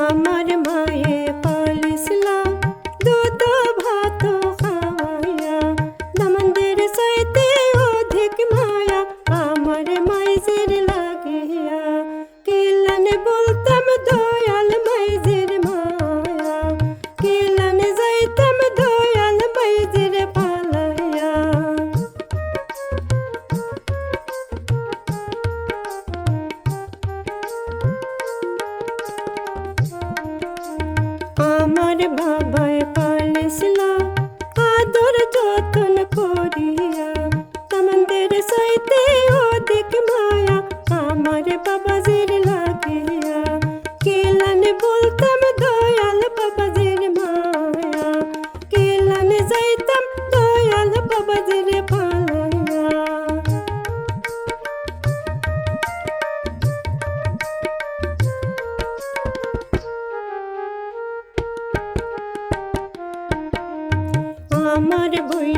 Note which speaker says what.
Speaker 1: আমার মায়ে পালিসলা দুধ ভাত খাওয়াইয়া দামনদের চাইতে অধিক মায়া আমার মাইজের লাগিয়া কিলানে বলতাম দয়াল মাইজের মায়া কিলানে যাইতাম দয়াল মাইজের পালাইয়া আমার বাবায় পালিসলা আদর যতন করিয়া তামন্দের চাইতে অধিক মায়া আমার বাবাজির লাগিয়া কেলানে বলতাম দয়াল বাবাজির মায়া কেলানে যাইতাম দয়াল বাবাজির পালাইয়া আমার বই